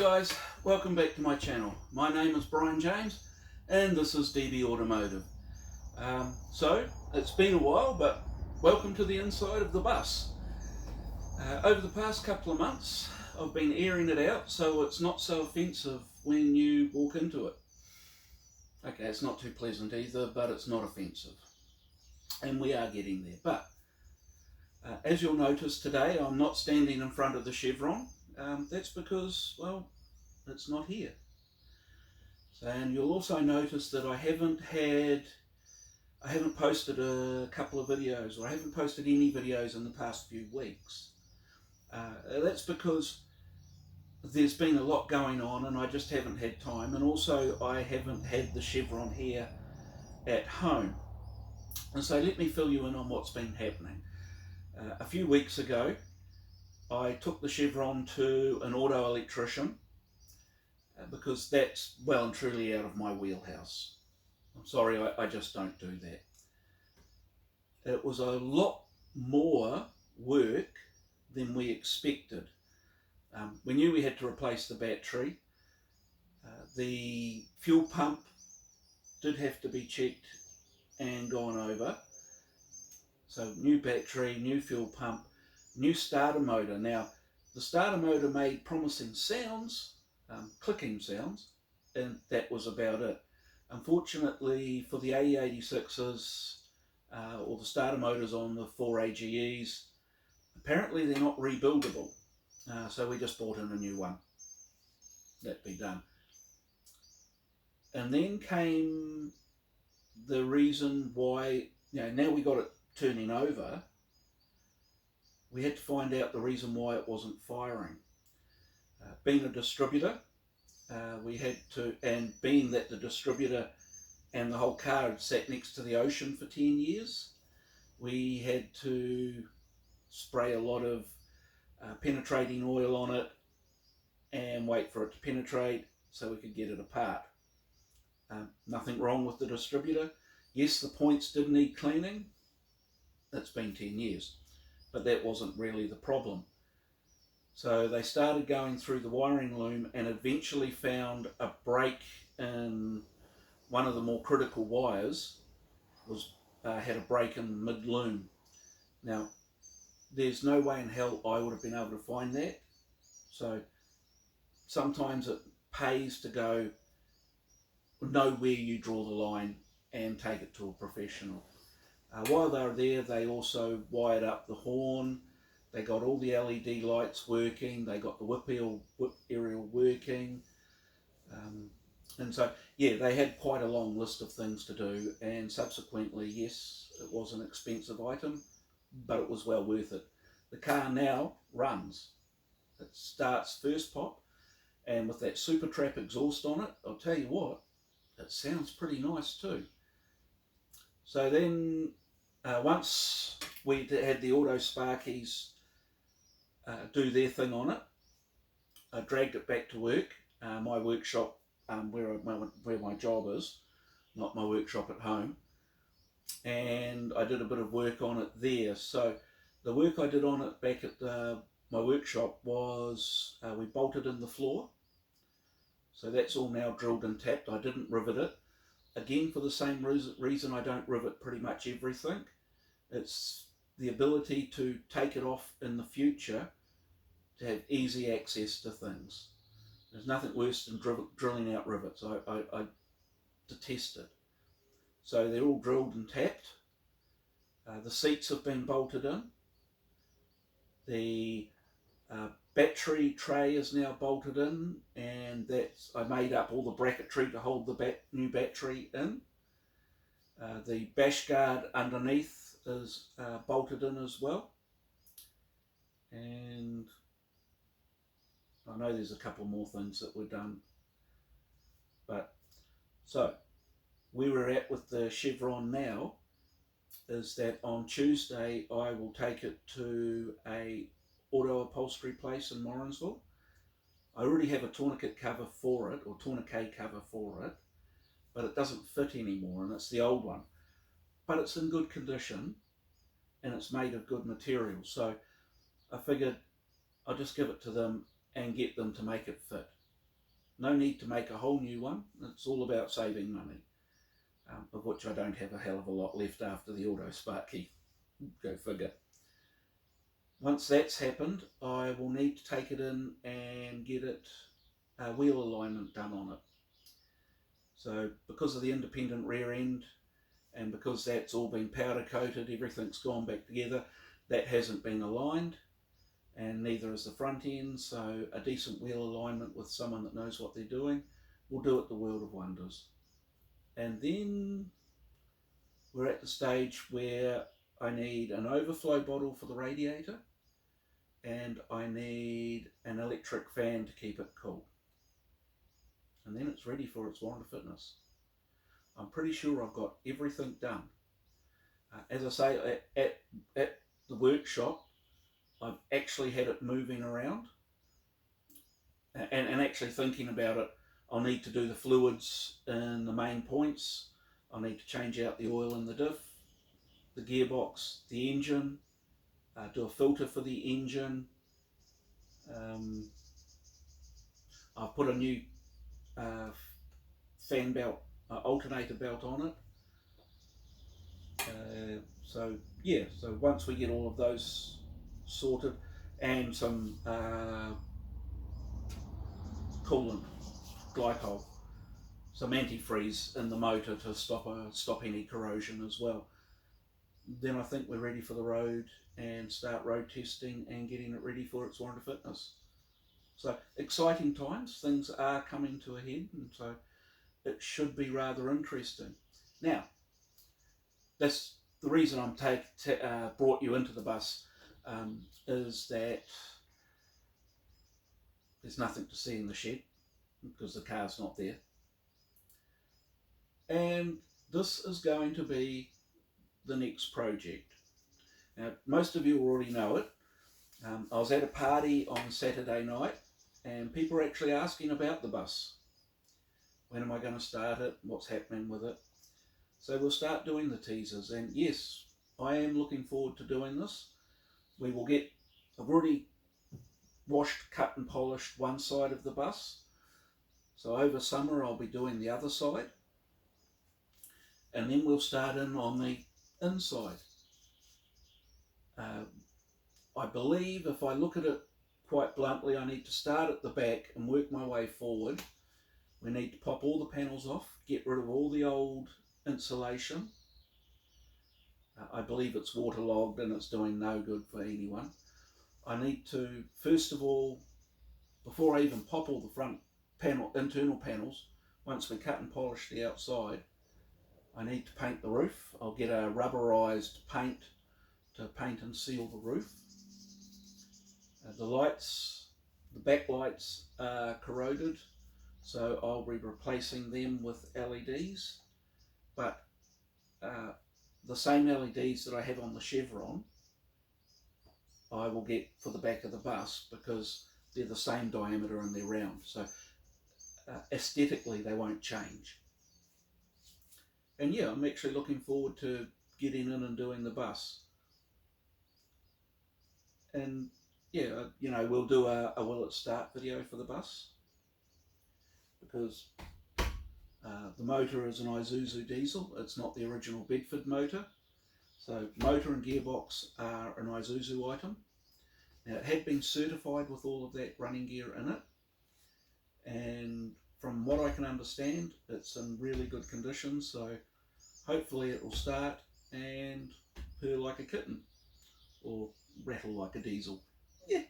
guys, welcome back to my channel. My name is Brian James and this is DB Automotive. So it's been a while, but welcome to the inside of the bus. Over the past couple of months I've been airing it out so it's not so offensive when you walk into it. Okay, it's not too pleasant either, but it's not offensive. And we are getting there. But as you'll notice today, I'm not standing in front of the Chevron. That's because, well, it's not here. And you'll also notice that I haven't posted a couple of videos, or I haven't posted any videos in the past few weeks. That's because there's been a lot going on and I just haven't had time, and also I haven't had the Chevron here at home. And so let me fill you in on what's been happening. A few weeks ago I took the Chevron to an auto electrician because that's well and truly out of my wheelhouse. I'm sorry, I just don't do that. It was a lot more work than we expected. We knew we had to replace the battery. The fuel pump did have to be checked and gone over. So new battery, new fuel pump, new starter motor. Now the starter motor made promising sounds, clicking sounds, and that was about it. Unfortunately for the AE86s or the starter motors on the 4 AGEs, apparently they're not rebuildable. So we just bought in a new one. That'd be done. And then came the reason why, now we got it turning over, we had to find out the reason why it wasn't firing. Being a distributor, we had to, and being that the distributor and the whole car had sat next to the ocean for 10 years, we had to spray a lot of penetrating oil on it and wait for it to penetrate so we could get it apart. Nothing wrong with the distributor. Yes, the points did need cleaning. It's been 10 years, but that wasn't really the problem. So they started going through the wiring loom and eventually found a break in one of the more critical wires. Had a break in mid-loom. Now, there's no way in hell I would have been able to find that. So sometimes it pays to know where you draw the line and take it to a professional. While they were there, they also wired up the horn. They got all the LED lights working. They got the whip aerial working. And so, yeah, they had quite a long list of things to do. And subsequently, yes, it was an expensive item, but it was well worth it. The car now runs. It starts first pop, and with that Super Trap exhaust on it, I'll tell you what, it sounds pretty nice too. So then, once we had the auto sparkies do their thing on it, I dragged it back to work, my workshop, where my job is, not my workshop at home, and I did a bit of work on it there. So the work I did on it back at my workshop was we bolted in the floor, so that's all now drilled and tapped. I didn't rivet it, again for the same reason I don't rivet pretty much everything. It's the ability to take it off in the future to have easy access to things. There's nothing worse than drilling out rivets. I detest it. So they're all drilled and tapped. The seats have been bolted in. The battery tray is now bolted in, and I made up all the bracketry to hold the new battery in. The bash guard underneath is bolted in as well, and I know there's a couple more things that were done. But so where we're at with the Chevron now is that on Tuesday I will take it to a auto upholstery place in Morrinsville. I already have a tourniquet cover for it, or tourniquet cover for it, but it doesn't fit anymore, and it's the old one. But it's in good condition and it's made of good material, so I figured I'll just give it to them and get them to make it fit. No need to make a whole new one. It's all about saving money, of which I don't have a hell of a lot left after the auto sparky. Go figure. Once that's happened, I will need to take it in and get it wheel alignment done on it. So because of the independent rear end, and because that's all been powder coated, everything's gone back together, that hasn't been aligned, and neither is the front end. So a decent wheel alignment with someone that knows what they're doing will do it the world of wonders. And then we're at the stage where I need an overflow bottle for the radiator, and I need an electric fan to keep it cool. And then it's ready for its warrant of fitness. I'm pretty sure I've got everything done. As I say, at the workshop, I've actually had it moving around, and actually thinking about it, I'll need to do the fluids in the main points. I'll need to change out the oil in the diff, the gearbox, the engine, do a filter for the engine. I've put a new fan belt, alternator belt on it. So once we get all of those sorted, and some coolant, glycol, some antifreeze in the motor to stop any corrosion as well, then I think we're ready for the road and start road testing and getting it ready for its warrant of fitness. So exciting times, things are coming to a head, and so it should be rather interesting. Now, that's the reason I'm brought you into the bus, is that there's nothing to see in the shed because the car's not there. And this is going to be the next project. Now, most of you already know it. I was at a party on Saturday night, and people were actually asking about the bus. When am I going to start it? What's happening with it? So we'll start doing the teasers, and yes, I am looking forward to doing this. I've already washed, cut and polished one side of the bus. So over summer I'll be doing the other side. And then we'll start in on the inside. I believe if I look at it quite bluntly, I need to start at the back and work my way forward. We need to pop all the panels off, get rid of all the old insulation. I believe it's waterlogged and it's doing no good for anyone. I need to, first of all, before I even pop all the front internal panels, once we cut and polish the outside, I need to paint the roof. I'll get a rubberized paint to paint and seal the roof. The lights, the back lights are corroded, so I'll be replacing them with LEDs, but the same LEDs that I have on the Chevron I will get for the back of the bus because they're the same diameter and they're round, so aesthetically they won't change. And yeah, I'm actually looking forward to getting in and doing the bus. And yeah, we'll do a will it start video for the bus, because the motor is an Isuzu diesel. It's not the original Bedford motor. So motor and gearbox are an Isuzu item. Now it had been certified with all of that running gear in it, and from what I can understand, it's in really good condition, so hopefully it will start and purr like a kitten, or rattle like a diesel. Yeah,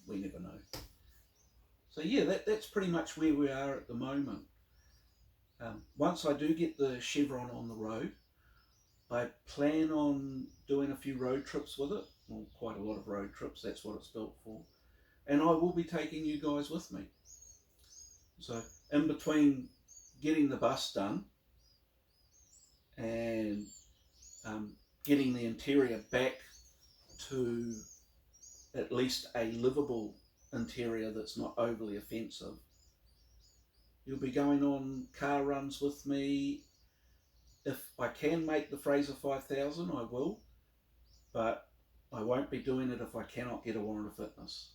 we never know. So yeah, that's pretty much where we are at the moment. Once I do get the Chevron on the road, I plan on doing a few road trips with it. Well, quite a lot of road trips, that's what it's built for. And I will be taking you guys with me. So in between getting the bus done and getting the interior back to at least a livable interior that's not overly offensive, you'll be going on car runs with me. If I can make the Fraser 5000, I will, but I won't be doing it if I cannot get a warrant of fitness.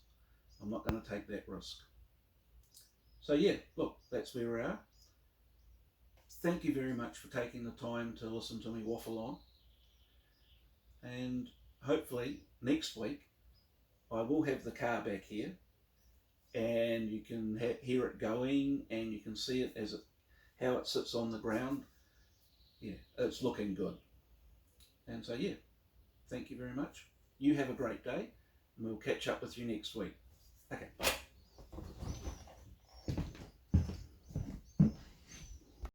I'm not going to take that risk. So yeah, look, that's where we are. Thank you very much for taking the time to listen to me waffle on. And hopefully next week I will have the car back here, and you can hear it going, and you can see it as how it sits on the ground. Yeah, it's looking good. And so yeah, thank you very much. You have a great day, and we'll catch up with you next week. Okay, bye.